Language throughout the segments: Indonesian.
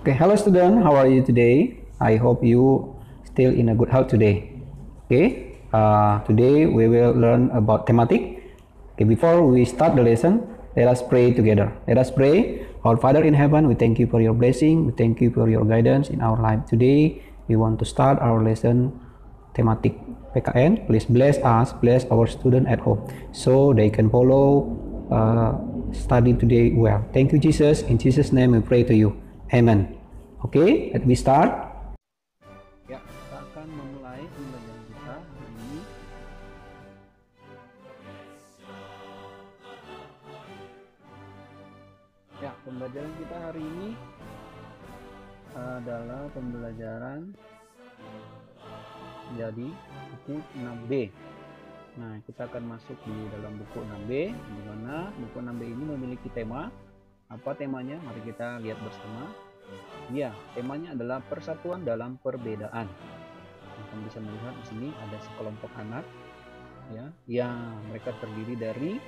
Okay, hello student, how are you today? I hope you still in a good health today. Okay, today we will learn about thematic. Okay, before we start the lesson, let us pray together. Let us pray. Our Father in heaven, we thank you for your blessing. We thank you for your guidance in our life today. We want to start our lesson thematic PKN. Please bless us, bless our student at home, so they can follow study today well. Thank you, Jesus. In Jesus' name we pray to you. Amen. Oke, let me start. Ya, kita akan memulai pembelajaran kita hari ini. Ya, pembelajaran kita hari ini adalah pembelajaran jadi buku 6B. Nah, kita akan masuk di dalam buku 6B, di mana buku 6B ini memiliki tema. Apa temanya? Mari kita lihat bersama. Ya, temanya adalah persatuan dalam perbedaan. Kamu bisa melihat di sini ada sekelompok anak, ya, yang mereka terdiri dari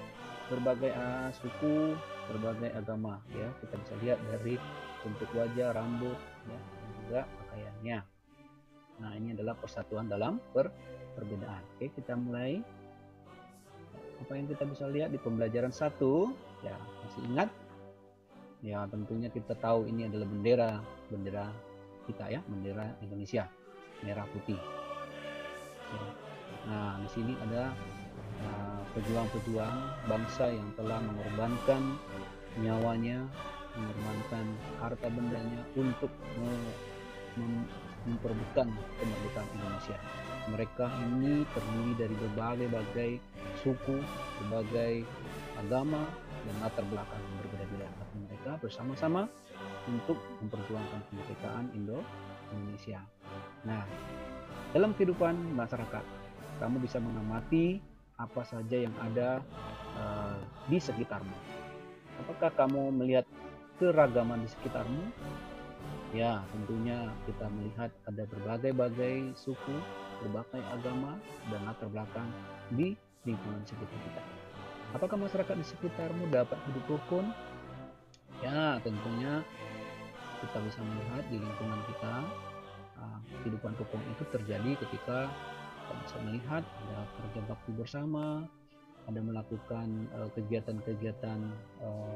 berbagai suku, berbagai agama. Ya, kita bisa lihat dari bentuk wajah, rambut, ya, dan juga pakaiannya. Nah, ini adalah persatuan dalam perbedaan. Oke, kita mulai. Apa yang kita bisa lihat di pembelajaran 1? Ya, masih ingat? Ya, tentunya kita tahu ini adalah bendera kita, ya, bendera Indonesia, merah putih. Ya. Nah, di sini ada pejuang-pejuang bangsa yang telah mengorbankan nyawanya, mengorbankan harta bendanya untuk memperebutkan kemerdekaan Indonesia. Mereka ini terdiri dari berbagai suku, berbagai agama, dan latar belakang yang berbeda-beda. Tapi mereka bersama-sama untuk memperjuangkan kemerdekaan Indonesia. Nah, dalam kehidupan masyarakat, kamu bisa mengamati apa saja yang ada di sekitarmu. Apakah kamu melihat keragaman di sekitarmu? Ya, tentunya kita melihat ada berbagai suku, berbagai agama, dan latar belakang di lingkungan sekitar kita. Apakah masyarakat di sekitarmu dapat hidup rukun? Ya, tentunya kita bisa melihat di lingkungan kita kehidupan rukun itu terjadi ketika kita bisa melihat ada kerja bakti bersama, ada melakukan kegiatan-kegiatan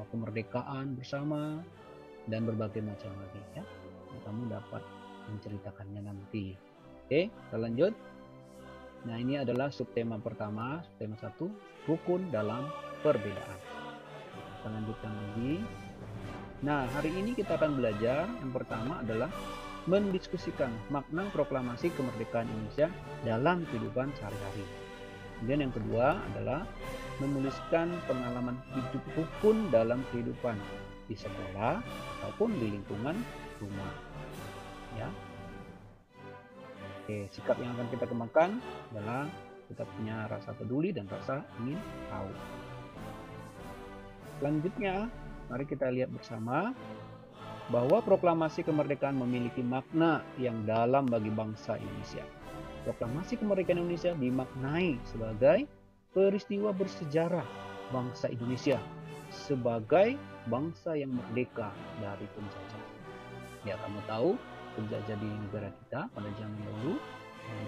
kemerdekaan bersama, dan berbagai macam lagi, ya. Kamu dapat menceritakannya nanti. Oke, kita lanjut. Nah, ini adalah subtema pertama, subtema 1, rukun dalam perbedaan. Kita lanjutkan lagi. Nah, hari ini kita akan belajar yang pertama adalah mendiskusikan makna proklamasi kemerdekaan Indonesia dalam kehidupan sehari-hari. Kemudian yang kedua adalah menuliskan pengalaman hidup rukun dalam kehidupan di sekolah ataupun di lingkungan rumah. Ya. Oke, sikap yang akan kita kembangkan adalah kita punya rasa peduli dan rasa ingin tahu. Selanjutnya, mari kita lihat bersama bahwa proklamasi kemerdekaan memiliki makna yang dalam bagi bangsa Indonesia. Proklamasi kemerdekaan Indonesia dimaknai sebagai peristiwa bersejarah bangsa Indonesia sebagai bangsa yang merdeka dari penjajah. Ya, kamu tahu penjajah di negara kita pada zaman dahulu,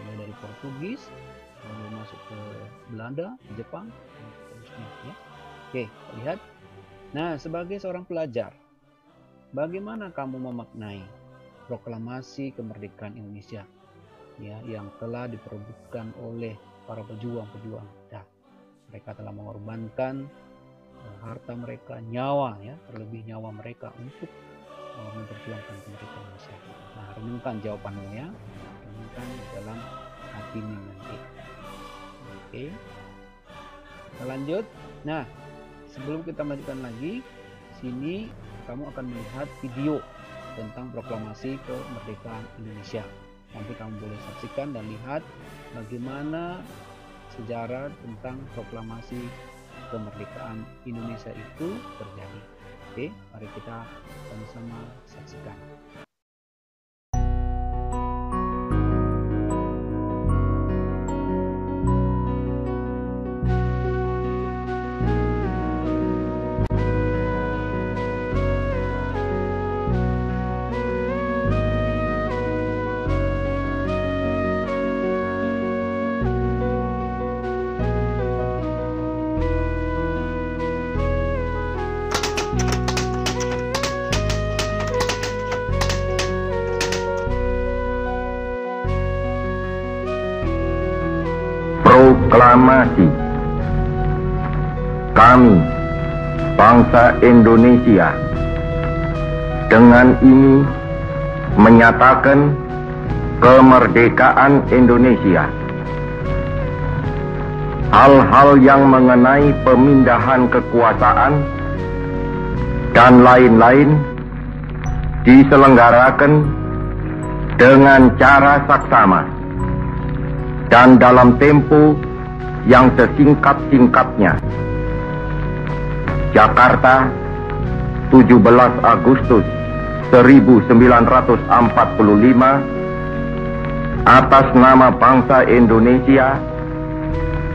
mulai dari Portugis, lalu masuk ke Belanda, Jepang, dan seterusnya, ya. Oke, lihat. Nah, sebagai seorang pelajar, bagaimana kamu memaknai proklamasi kemerdekaan Indonesia, ya, yang telah diperebutkan oleh para pejuang-pejuang kita? Mereka telah mengorbankan harta mereka, nyawa, ya, terlebih nyawa mereka untuk memperjuangkan kemerdekaan Indonesia. Nah, renungkan jawabanmu, ya, renungkan di dalam hatimu nanti. Oke, kita lanjut. Nah, sebelum kita lanjutkan lagi, sini kamu akan melihat video tentang proklamasi kemerdekaan Indonesia. Nanti kamu boleh saksikan dan lihat bagaimana sejarah tentang proklamasi kemerdekaan Indonesia itu terjadi. Oke, mari kita sama-sama saksikan. Proklamasi. Kami, bangsa Indonesia, dengan ini menyatakan kemerdekaan Indonesia. Hal-hal yang mengenai pemindahan kekuasaan dan lain-lain diselenggarakan dengan cara saksama dan dalam tempo yang sesingkat-singkatnya. Jakarta, 17 Agustus 1945, atas nama bangsa Indonesia,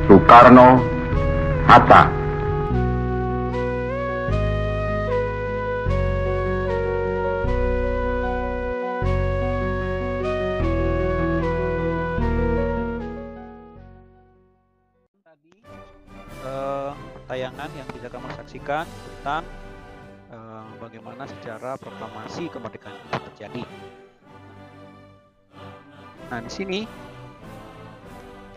Soekarno Hatta. Tayangan yang bisa kamu saksikan tentang bagaimana secara proklamasi kemerdekaan itu terjadi. Nah, di sini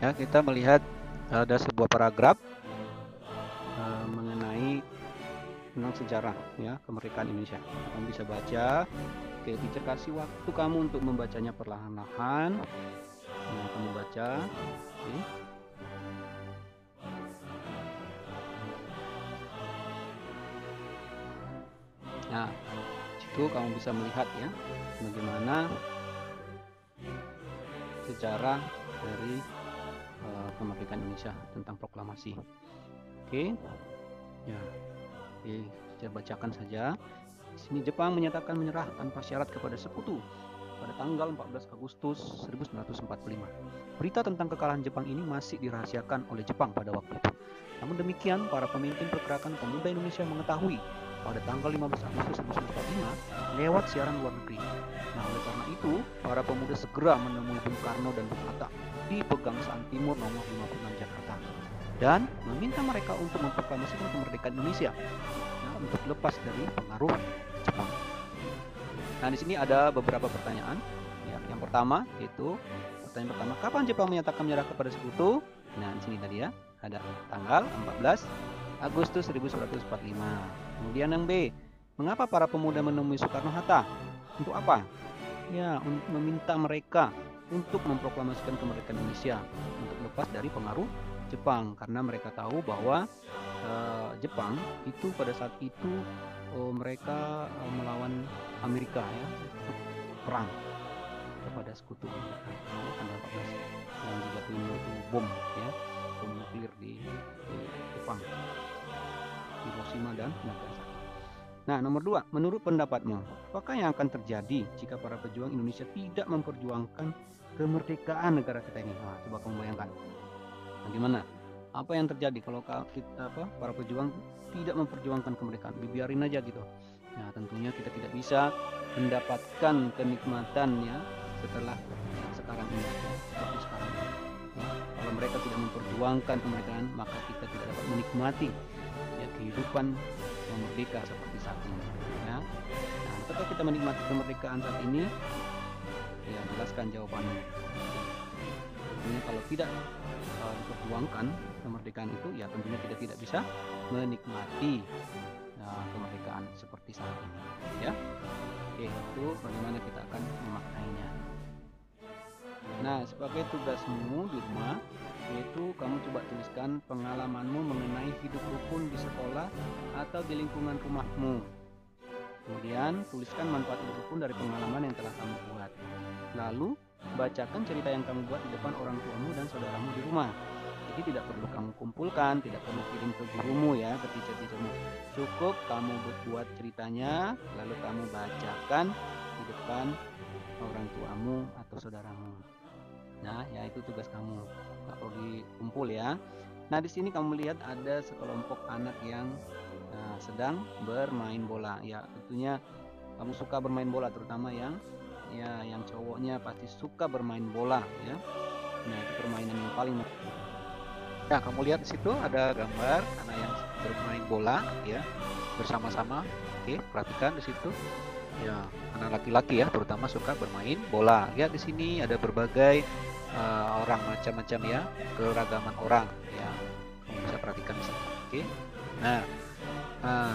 ya kita melihat ada sebuah paragraf mengenai tentang sejarah ya kemerdekaan Indonesia. Kamu bisa baca. Oke, teacher kasih waktu kamu untuk membacanya perlahan-lahan. Nah, kamu baca. Oke. Nah, situ kamu bisa melihat ya bagaimana sejarah dari kemerdekaan Indonesia tentang proklamasi. Oke, ya, oke, saya bacakan saja. Di sini Jepang menyatakan menyerah tanpa syarat kepada sekutu pada tanggal 14 Agustus 1945. Berita tentang kekalahan Jepang ini masih dirahasiakan oleh Jepang pada waktu itu. Namun demikian, para pemimpin pergerakan pemuda Indonesia mengetahui pada tanggal 15 Agustus 1945 lewat siaran luar negeri. Nah, oleh karena itu, para pemuda segera menemui Bung Karno dan Bung Hatta di Pegangsaan Timur nomor 56 Jakarta dan meminta mereka untuk memproklamasikan kemerdekaan Indonesia untuk lepas dari pengaruh Jepang. Nah, di sini ada beberapa pertanyaan. Ya, yang pertama yaitu pertanyaan pertama, kapan Jepang menyatakan menyerah kepada sekutu? Nah, di sini tadi ya ada tanggal 14 Agustus 1945. Kemudian yang B, mengapa para pemuda menemui Soekarno-Hatta? Untuk apa? Ya, untuk meminta mereka untuk memproklamasikan kemerdekaan Indonesia untuk lepas dari pengaruh Jepang, karena mereka tahu bahwa Jepang itu pada saat itu mereka melawan Amerika ya, untuk perang kepada sekutu Amerika tanggal 14 yang dijatuhin itu bom ya, bom nuklir di Jepang, Hiroshima dan Nagasaki. Nah, nomor 2, menurut pendapatmu, apakah yang akan terjadi jika para pejuang Indonesia tidak memperjuangkan kemerdekaan negara kita ini? Nah, coba kamu bayangkan. Bagaimana? Apa yang terjadi kalau para pejuang tidak memperjuangkan kemerdekaan? Dibiarin aja gitu. Nah, tentunya kita tidak bisa mendapatkan kenikmatannya setelah sekarang ini, seperti sekarang ini. Ya, kalau mereka tidak memperjuangkan kemerdekaan, maka kita tidak dapat menikmati ya kehidupan yang merdeka seperti saat ini. Ya. Nah, apakah kita menikmati kemerdekaan saat ini? Ya, jelaskan jawabannya. Tentunya kalau tidak diperjuangkan kemerdekaan itu, ya tentunya kita tidak bisa menikmati kemerdekaan seperti saat ini. Ya, oke, itu bagaimana kita akan memaknainya. Nah, sebagai tugasmu di rumah, yaitu kamu coba tuliskan pengalamanmu mengenai hidup rukun di sekolah atau di lingkungan rumahmu. Kemudian tuliskan manfaat hidup rukun dari pengalaman yang telah kamu buat. Lalu bacakan cerita yang kamu buat di depan orang tuamu dan saudaramu di rumah. Jadi tidak perlu kamu kumpulkan, tidak perlu kirim ke gurumu ya, ke teacher-teachermu. Cukup kamu buat ceritanya, lalu kamu bacakan di depan orang tuamu atau saudaramu. Nah, ya itu tugas kamu. Nggak perlu dikumpul ya. Nah, di sini kamu lihat ada sekelompok anak yang sedang bermain bola. Ya, tentunya kamu suka bermain bola, terutama yang cowoknya pasti suka bermain bola ya. Nah, itu permainan yang paling. Nah, kamu lihat di situ ada gambar anak yang bermain bola ya bersama-sama. Oke, perhatikan di situ. Ya, anak laki-laki ya, terutama suka bermain bola. Lihat di sini ada berbagai orang macam-macam ya, keragaman orang ya. Kamu bisa perhatikan di sini. Oke. Nah,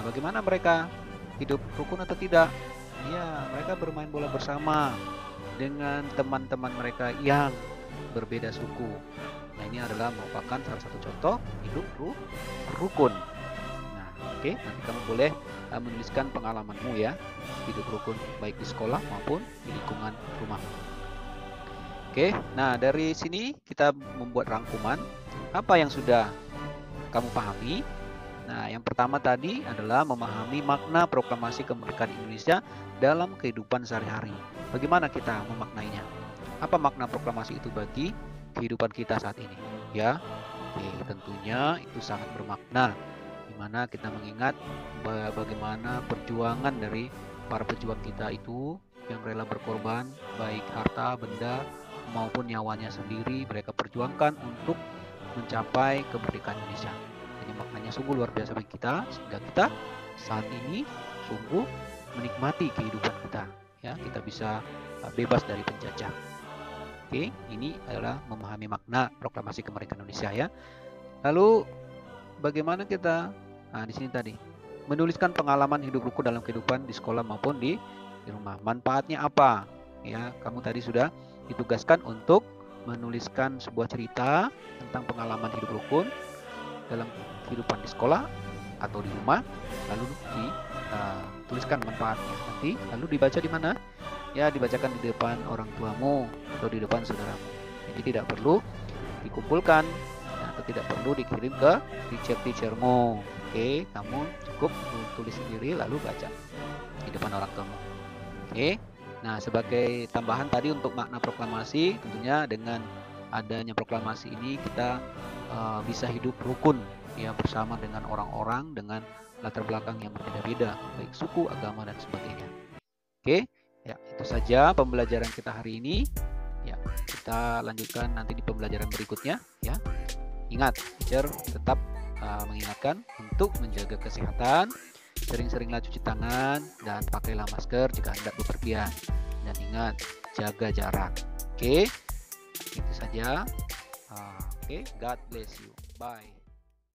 bagaimana mereka hidup rukun atau tidak? Ya, mereka bermain bola bersama dengan teman-teman mereka yang berbeda suku. Nah, ini adalah merupakan salah satu contoh hidup rukun. Nah, oke, nanti kamu boleh menuliskan pengalamanmu ya, hidup rukun baik di sekolah maupun di lingkungan rumah. Oke, nah dari sini kita membuat rangkuman apa yang sudah kamu pahami. Nah, yang pertama tadi adalah memahami makna proklamasi kemerdekaan Indonesia dalam kehidupan sehari-hari. Bagaimana kita memaknainya? Apa makna proklamasi itu bagi kehidupan kita saat ini? Ya, oke, tentunya itu sangat bermakna, di mana kita mengingat bagaimana perjuangan dari para pejuang kita itu yang rela berkorban, baik harta, benda, maupun nyawanya sendiri mereka perjuangkan untuk mencapai kemerdekaan Indonesia. Ini maknanya sungguh luar biasa bagi kita, sehingga kita saat ini sungguh menikmati kehidupan kita. Ya, kita bisa bebas dari penjajah. Oke, ini adalah memahami makna proklamasi kemerdekaan Indonesia ya. Lalu bagaimana kita? Nah, di sini tadi menuliskan pengalaman hidup rukun dalam kehidupan di sekolah maupun di rumah. Manfaatnya apa? Ya, kamu tadi sudah ditugaskan untuk menuliskan sebuah cerita tentang pengalaman hidup rukun dalam kehidupan di sekolah atau di rumah, lalu tuliskan manfaatnya nanti, lalu dibaca di mana? Ya, dibacakan di depan orang tuamu atau di depan saudaramu. Jadi tidak perlu dikumpulkan atau tidak perlu dikirim ke teacher-teachermu. Oke, kamu cukup tulis sendiri lalu baca di depan orang tuamu. Oke. Nah, sebagai tambahan tadi untuk makna proklamasi, tentunya dengan adanya proklamasi ini kita bisa hidup rukun ya bersama dengan orang-orang dengan latar belakang yang berbeda-beda, baik suku, agama dan sebagainya. Oke, ya itu saja pembelajaran kita hari ini. Ya, kita lanjutkan nanti di pembelajaran berikutnya ya. Ingat, teacher tetap mengingatkan untuk menjaga kesehatan, sering-seringlah cuci tangan dan pakailah masker jika hendak bepergian. Dan ingat, jaga jarak. Oke, itu saja. Oke, God bless you. Bye.